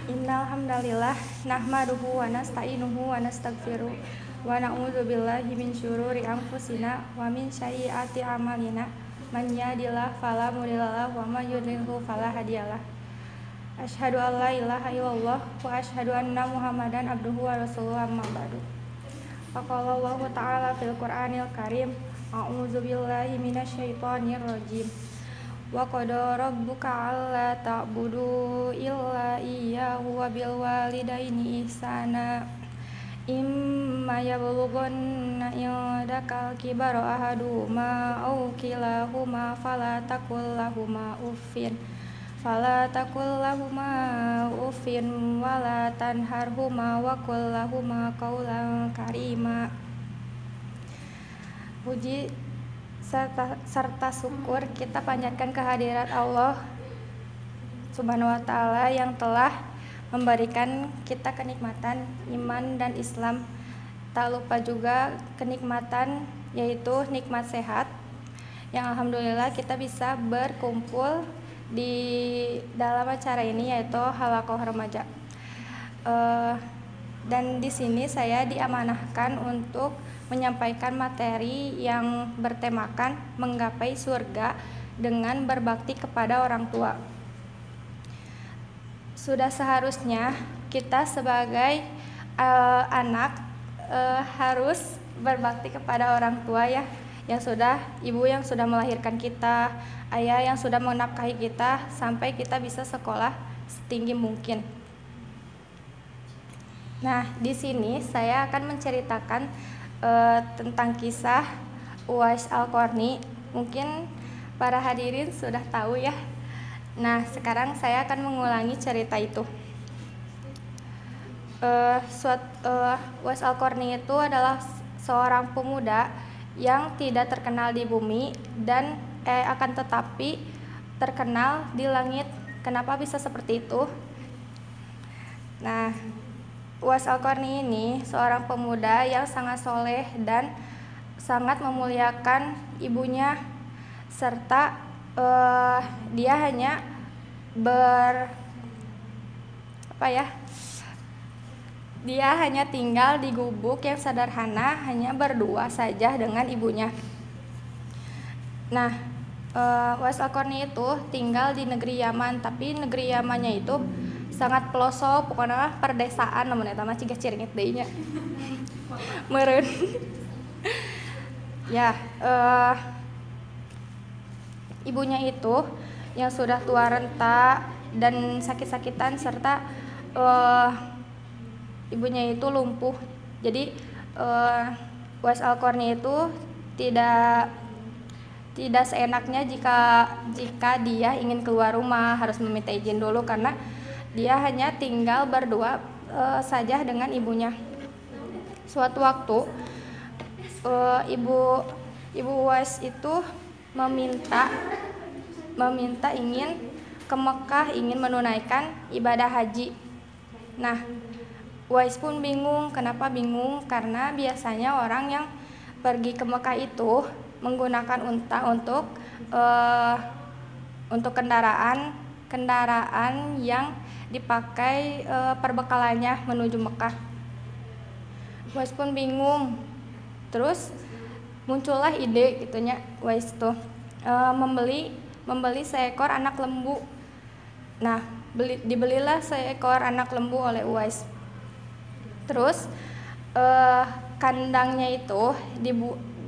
Innal hamdalillah nahmaduhu wa nasta'inuhu wa nastaghfiruh wa na'udzubillahi min syururi anfusina wa min sayyiati a'malina. Man yahdihillahu fala mudhillalah wa man yudhlilhu fala hadiyalah. Asyhadu an la ilaha illallah wa asyhadu anna Muhammadan abduhu wa rasuluhu amma ba'du. Faqala Allah ta'ala fil Qur'anil Karim, a'udzubillahi minasyaitonir rajim. Wa qada rabbuka alla ta'budu illa iyyahu wa bil walidaini ihsana. Imma yablughanna indakal kibara ahaduhuma aw kilahuma fala taqul lahumā uffin wala tanharhuma wa qul lahumā qawlan karīmā. Puji serta syukur kita panjatkan kehadirat Allah Subhanahu wa Ta'ala yang telah memberikan kita kenikmatan iman dan Islam. Tak lupa juga kenikmatan yaitu nikmat sehat, yang alhamdulillah kita bisa berkumpul di dalam acara ini yaitu Halaqah Remaja. Dan di sini saya diamanahkan untuk menyampaikan materi yang bertemakan menggapai surga dengan berbakti kepada orang tua. Sudah seharusnya kita sebagai anak harus berbakti kepada orang tua ya, ibu yang sudah melahirkan kita, ayah yang sudah menafkahi kita sampai kita bisa sekolah setinggi mungkin. Nah, di sini saya akan menceritakan tentang kisah Uwais Al-Qarni. Mungkin para hadirin sudah tahu ya. Nah, sekarang saya akan mengulangi cerita itu. Uwais Al-Qarni itu adalah seorang pemuda yang tidak terkenal di bumi dan akan tetapi terkenal di langit. Kenapa bisa seperti itu? Nah, Uwais Al-Qarni ini seorang pemuda yang sangat soleh dan sangat memuliakan ibunya, serta dia hanya dia hanya tinggal di gubuk yang sederhana, hanya berdua saja dengan ibunya. Nah, Uwais Al-Qarni itu tinggal di negeri Yaman, tapi negeri Yamannya itu sangat pelosok, pokoknya perdesaan namun eta mah ciga ciringit deui nya. Meureun. Ya, ibunya itu yang sudah tua renta dan sakit-sakitan, serta ibunya itu lumpuh. Jadi Uwais Al-Qarni itu tidak seenaknya jika dia ingin keluar rumah harus meminta izin dulu, karena dia hanya tinggal berdua saja dengan ibunya. Suatu waktu ibu Uwais itu meminta ingin ke Mekah, ingin menunaikan ibadah haji. Nah, Uwais pun bingung. Kenapa bingung? Karena biasanya orang yang pergi ke Mekah itu menggunakan unta untuk kendaraan yang dipakai perbekalannya menuju Mekah. Uwais pun bingung. Terus muncullah ide gitunya Uwais tuh membeli seekor anak lembu. Nah, dibelilah seekor anak lembu oleh Uwais. Terus kandangnya itu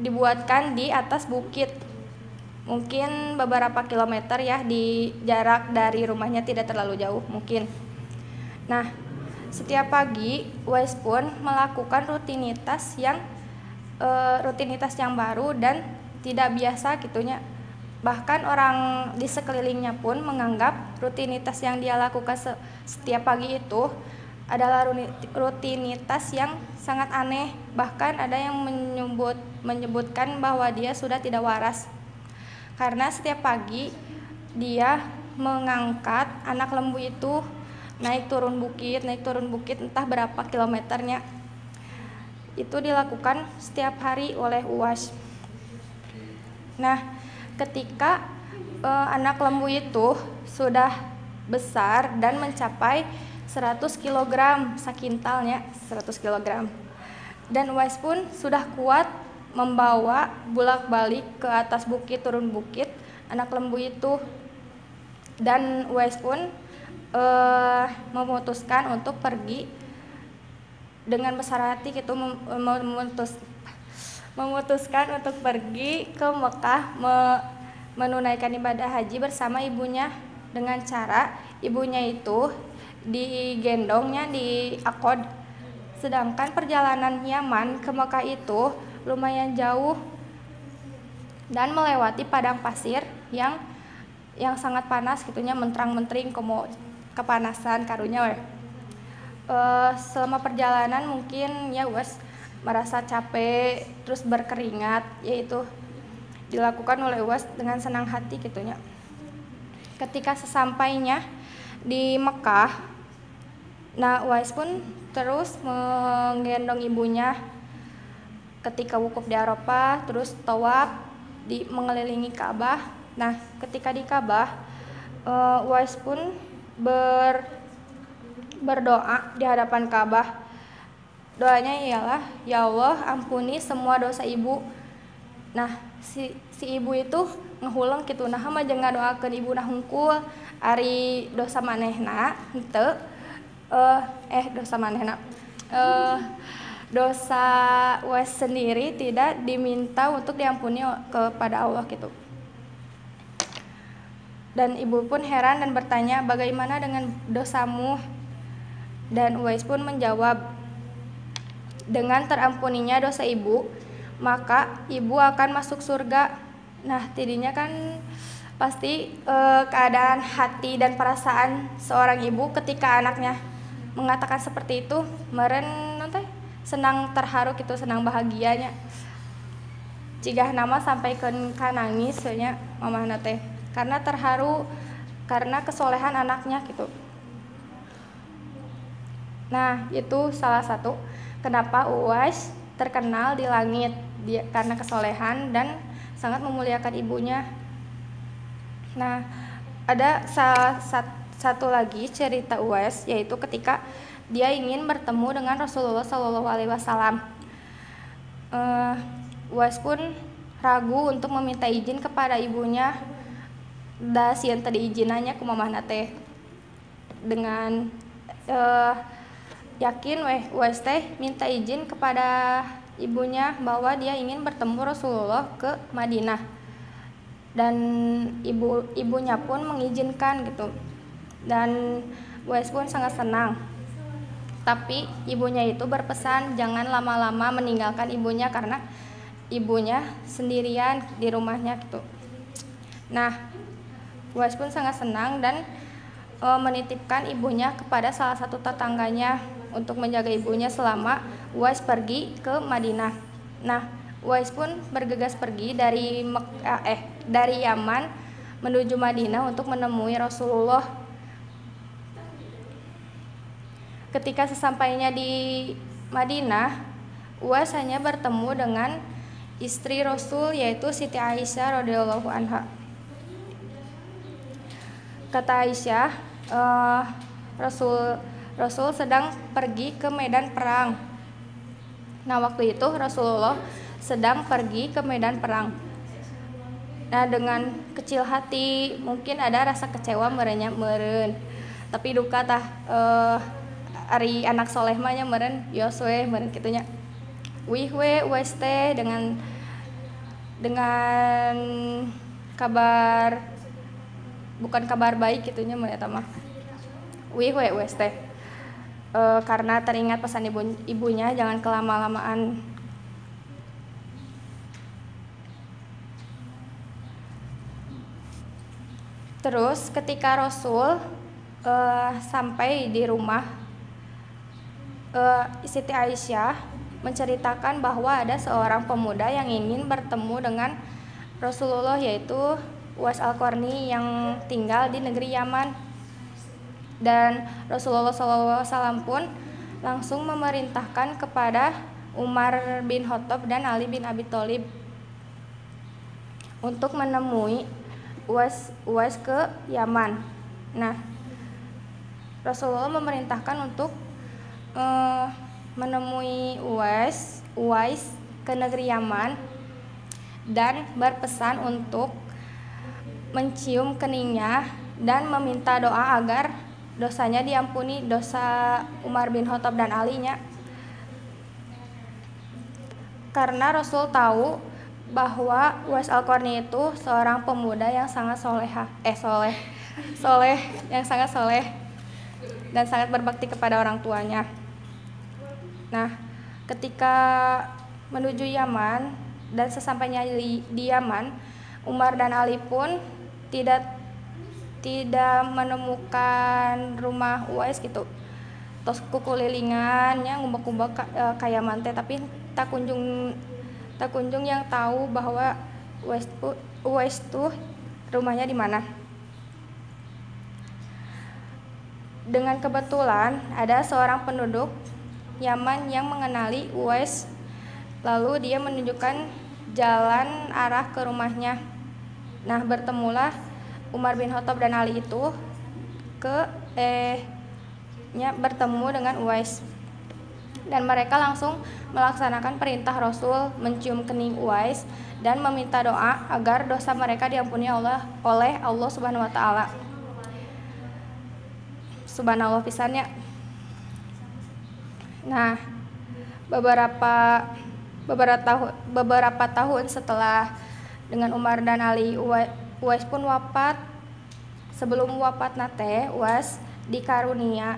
dibuatkan di atas bukit. Mungkin beberapa kilometer ya, di jarak dari rumahnya tidak terlalu jauh mungkin. Nah, setiap pagi Uwais pun melakukan rutinitas yang baru dan tidak biasa gitunya. Bahkan orang di sekelilingnya pun menganggap rutinitas yang dia lakukan setiap pagi itu adalah rutinitas yang sangat aneh. Bahkan ada yang menyebutkan bahwa dia sudah tidak waras, karena setiap pagi dia mengangkat anak lembu itu naik turun bukit entah berapa kilometernya. Itu dilakukan setiap hari oleh Uwais. Nah, ketika anak lembu itu sudah besar dan mencapai 100 kg sakintalnya 100 kg. Dan Uwais pun sudah kuat membawa bolak-balik ke atas bukit turun bukit anak lembu itu. Dan Uwais pun memutuskan untuk pergi dengan besar hati gitu, memutuskan untuk pergi ke Mekah menunaikan ibadah haji bersama ibunya dengan cara ibunya itu digendongnya di Aqad. Sedangkan perjalanan Yaman ke Mekah itu lumayan jauh dan melewati padang pasir yang sangat panas gitunya, menterang-mentering komo kepanasan karunya we. Selama perjalanan mungkin ya Uwais merasa capek terus berkeringat, yaitu dilakukan oleh Uwais dengan senang hati gitunya. Ketika sesampainya di Mekah, nah Uwais pun terus menggendong ibunya ketika wukuf di Arafah, terus tawaf mengelilingi Ka'bah. Nah ketika di Ka'bah, Uwais pun berdoa di hadapan Ka'bah. Doanya ialah, ya Allah ampuni semua dosa ibu. Nah si ibu itu ngehuleng gitu, nah mah jangan doakeun ibu nah hungkul ari dosa manehna henteu dosa manehna dosa Uwais sendiri tidak diminta untuk diampuni kepada Allah gitu. Dan ibu pun heran dan bertanya, bagaimana dengan dosamu? Dan Uwais pun menjawab, dengan terampuninya dosa ibu, maka ibu akan masuk surga. Nah tidinya kan pasti keadaan hati dan perasaan seorang ibu ketika anaknya mengatakan seperti itu, meren nanti senang terharu gitu, senang bahagianya. Jigah nama sampai ke nangis nya mamahna teh karena terharu karena kesolehan anaknya gitu. Nah itu salah satu kenapa Uwais terkenal di langit, karena kesolehan dan sangat memuliakan ibunya. Nah ada salah satu lagi cerita Uwais, yaitu ketika dia ingin bertemu dengan Rasulullah SAW. Uwais pun ragu untuk meminta izin kepada ibunya. Da sieun teu diizinannya ku mamahna teh. Dengan yakin Uwais teh minta izin kepada ibunya bahwa dia ingin bertemu Rasulullah ke Madinah. Dan ibunya pun mengizinkan gitu. Dan Uwais pun sangat senang. Tapi ibunya itu berpesan jangan lama-lama meninggalkan ibunya karena ibunya sendirian di rumahnya gitu. Nah Uwais pun sangat senang dan menitipkan ibunya kepada salah satu tetangganya untuk menjaga ibunya selama Uwais pergi ke Madinah. Nah Uwais pun bergegas pergi dari Yaman menuju Madinah untuk menemui Rasulullah. Ketika sesampainya di Madinah, Uwais hanya bertemu dengan istri Rasul, yaitu Siti Aisyah radhiyallahu anha. Kata Aisyah, Rasul sedang pergi ke medan perang. Nah waktu itu Rasulullah sedang pergi ke medan perang. Nah dengan kecil hati, mungkin ada rasa kecewa meren. Tapi duka tah ari anak soleh mah nya meren yoswe meren kitunya. Wih we Uwais teh dengan kabar, bukan kabar baik gitunya eta mah. Wih we Uwais teh karena teringat pesan ibunya jangan kelama-lamaan. Terus ketika Rasul sampai di rumah, Siti Aisyah menceritakan bahwa ada seorang pemuda yang ingin bertemu dengan Rasulullah, yaitu Uwais Al-Qarni yang tinggal di negeri Yaman. Dan Rasulullah SAW pun langsung memerintahkan kepada Umar bin Khattab dan Ali bin Abi Thalib untuk menemui Uwais ke Yaman. Nah Rasulullah memerintahkan untuk menemui Uwais ke negeri Yaman dan berpesan untuk mencium keningnya dan meminta doa agar dosanya diampuni, dosa Umar bin Khattab dan Ali-nya. Karena Rasul tahu bahwa Uwais Al-Qarni itu seorang pemuda yang sangat yang sangat soleh dan sangat berbakti kepada orang tuanya. Nah, ketika menuju Yaman dan sesampainya di Yaman, Umar dan Ali pun tidak menemukan rumah Uwais gitu. Tos kukulilingannya ngumbak-ngumbak ka Yaman teh, tapi tak kunjung yang tahu bahwa Uwais tuh rumahnya di mana. Dengan kebetulan ada seorang penduduk Yaman yang mengenali Uwais, lalu dia menunjukkan jalan arah ke rumahnya. Nah, bertemulah Umar bin Khattab dan Ali itu bertemu dengan Uwais, dan mereka langsung melaksanakan perintah Rasul mencium kening Uwais dan meminta doa agar dosa mereka diampuni oleh Allah Subhanahu wa taala. Subhanallah pisannya. Nah, beberapa tahun setelah dengan Umar dan Ali, Uwais pun wafat. Sebelum wafat nate, Uwais dikaruniai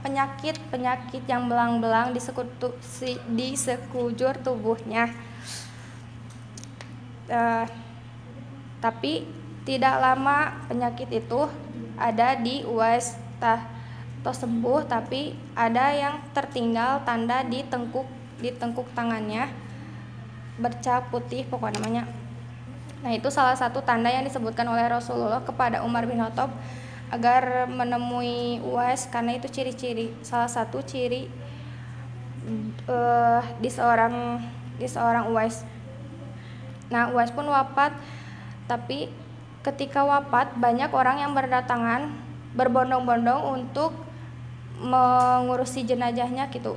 penyakit yang belang-belang di sekujur tubuhnya. Tapi tidak lama penyakit itu ada di Uwais tos sembuh, tapi ada yang tertinggal tanda di tengkuk tangannya bercak putih pokoknya namanya. Nah, itu salah satu tanda yang disebutkan oleh Rasulullah kepada Umar bin Khattab agar menemui Uwais, karena itu salah satu ciri di seorang Uwais. Nah, Uwais pun wafat, tapi ketika wafat banyak orang yang berdatangan berbondong-bondong untuk mengurusi jenazahnya gitu.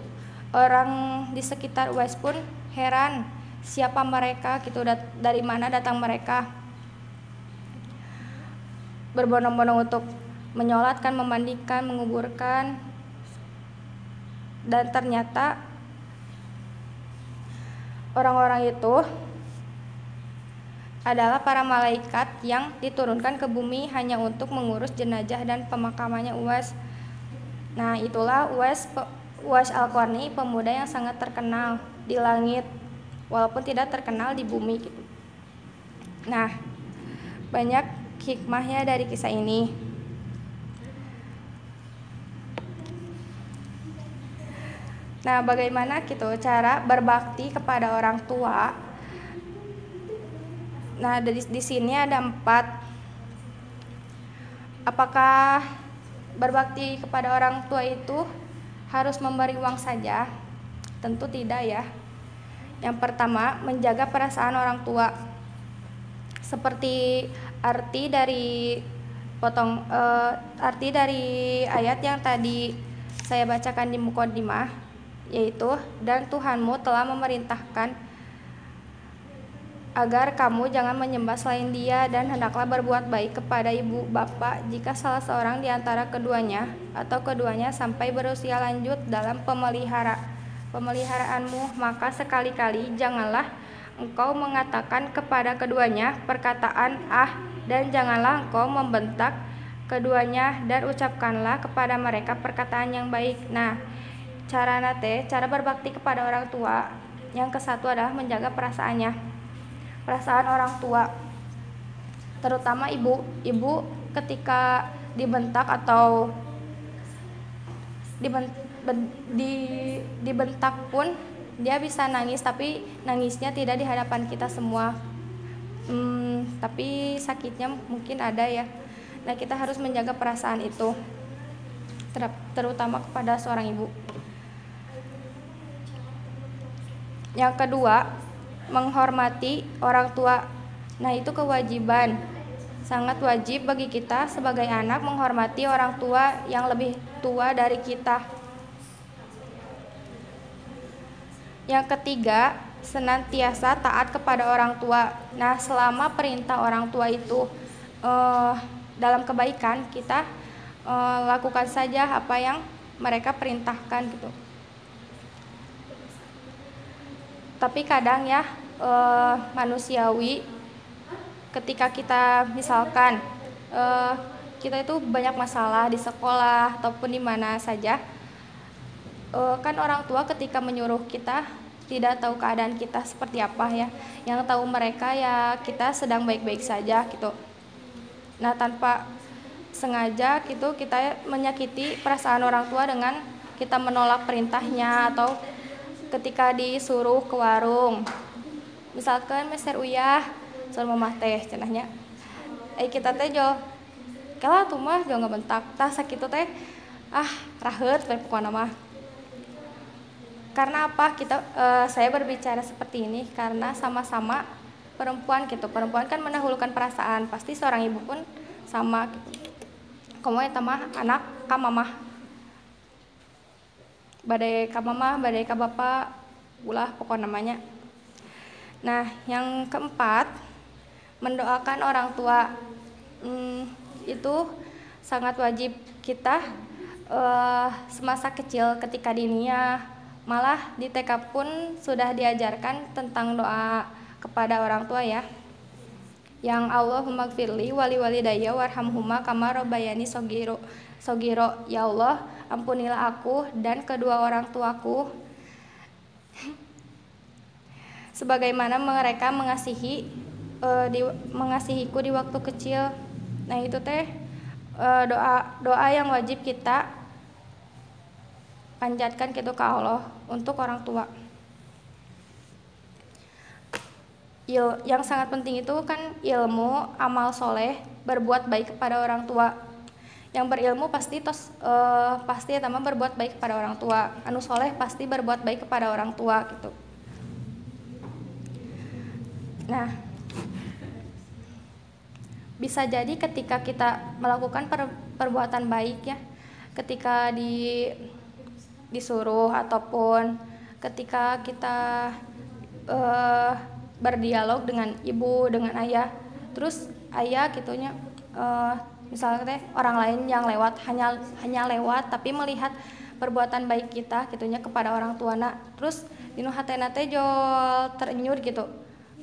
Orang di sekitar Uwais pun heran, siapa mereka gitu, dari mana datang mereka. Berbondong-bondong untuk menyolatkan, memandikan, menguburkan, dan ternyata orang-orang itu adalah para malaikat yang diturunkan ke bumi hanya untuk mengurus jenazah dan pemakamannya Uwais. Nah, itulah Uwais Al-Qarni, pemuda yang sangat terkenal di langit walaupun tidak terkenal di bumi gitu. Nah, banyak hikmahnya dari kisah ini. Nah, bagaimana gitu cara berbakti kepada orang tua? Nah, di sini ada 4. Apakah berbakti kepada orang tua itu harus memberi uang saja? Tentu tidak ya. Yang pertama, menjaga perasaan orang tua. Seperti arti dari ayat yang tadi saya bacakan di muqaddimah, yaitu dan Tuhanmu telah memerintahkan agar kamu jangan menyembah selain Dia, dan hendaklah berbuat baik kepada ibu bapak jika salah seorang di antara keduanya atau keduanya sampai berusia lanjut dalam pemeliharaanmu, maka sekali-kali janganlah engkau mengatakan kepada keduanya perkataan dan janganlah engkau membentak keduanya, dan ucapkanlah kepada mereka perkataan yang baik. Nah, cara berbakti kepada orang tua yang kesatu adalah menjaga perasaan orang tua, terutama ibu ketika dibentak atau dibentak pun dia bisa nangis, tapi nangisnya tidak di hadapan kita semua, tapi sakitnya mungkin ada ya. Nah, kita harus menjaga perasaan itu, terutama kepada seorang ibu. Yang kedua, menghormati orang tua. Nah, itu kewajiban. Sangat wajib bagi kita sebagai anak menghormati orang tua yang lebih tua dari kita. Yang ketiga, senantiasa taat kepada orang tua. Nah, selama perintah orang tua itu dalam kebaikan, kita lakukan saja apa yang mereka perintahkan gitu. Tapi kadang ya manusiawi, ketika kita misalkan kita itu banyak masalah di sekolah ataupun di mana saja, kan orang tua ketika menyuruh kita tidak tahu keadaan kita seperti apa ya. Yang tahu mereka ya kita sedang baik-baik saja gitu. Nah, tanpa sengaja gitu kita menyakiti perasaan orang tua dengan kita menolak perintahnya, atau ketika disuruh ke warung, misalkan Mister Uyah suruh mamah teh cenahnya, kita teh jo kala tuh mah jo ngabentak tah sakitu teh raheut we pokona mah. Karena apa saya berbicara seperti ini? Karena sama-sama perempuan gitu. Perempuan kan mendahulukan perasaan, pasti seorang ibu pun sama gitu. Komo eta mah anak ka mamah, badai ka mama, badai ka bapak, ulah pokok namanya. Nah, yang keempat, mendoakan orang tua. Itu sangat wajib kita semasa kecil ketika dinia, malah di TK pun sudah diajarkan tentang doa kepada orang tua ya. Yang Allahumma gfirli wali walidayya warhamhuma kama rabbayani shogiro. Ya Allah, ampunilah aku dan kedua orang tuaku sebagaimana mereka mengasihiku di waktu kecil. Nah, itu teh doa yang wajib kita panjatkan gitu ke Allah untuk orang tua. Yang sangat penting itu kan ilmu, amal soleh, berbuat baik kepada orang tua. Yang berilmu pasti sama berbuat baik kepada orang tua. Anu soleh pasti berbuat baik kepada orang tua gitu. Nah, bisa jadi ketika kita melakukan perbuatan baik ya, ketika disuruh ataupun ketika kita berdialog dengan ibu, dengan ayah, terus ayah gitunya misalnya teh orang lain yang lewat hanya lewat tapi melihat perbuatan baik kita gitunya kepada orang tuana, terus dinu hatena teh jol terenyuh gitu.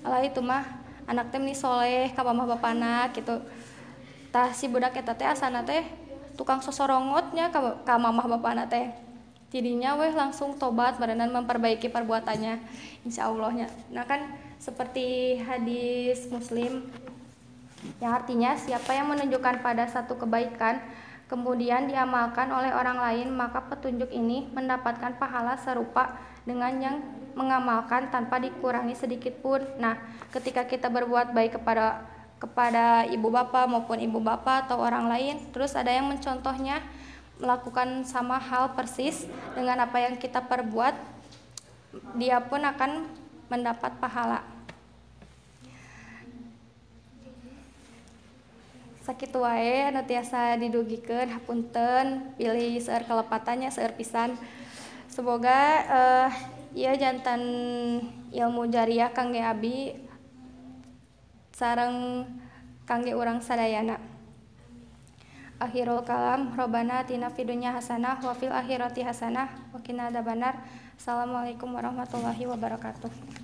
Alah itu mah anak teh meni soleh ka mamah bapana gitu. Tah si budak eta teh asana teh tukang sosorongotnya ka mamah bapana teh. Jadinya langsung tobat dan memperbaiki perbuatannya insyaallah-nya. Nah, kan seperti hadis Muslim yang artinya siapa yang menunjukkan pada satu kebaikan kemudian diamalkan oleh orang lain, maka petunjuk ini mendapatkan pahala serupa dengan yang mengamalkan tanpa dikurangi sedikit pun. Nah, ketika kita berbuat baik kepada ibu bapak maupun ibu bapak atau orang lain, terus ada yang mencontohnya melakukan sama hal persis dengan apa yang kita perbuat, dia pun akan mendapat pahala. Sakitu wae anu tiasa didugikeun, hapunten pilih seueur kalepatannya seueur pisan. Semoga ieu jantan ilmu jariah kangge abi sareng kangge urang sadayana. Akhirul kalam, Robbana atina fid dunya hasanah wa fil akhirati hasanah wa qina adzabannar. Assalamualaikum warahmatullahi wabarakatuh.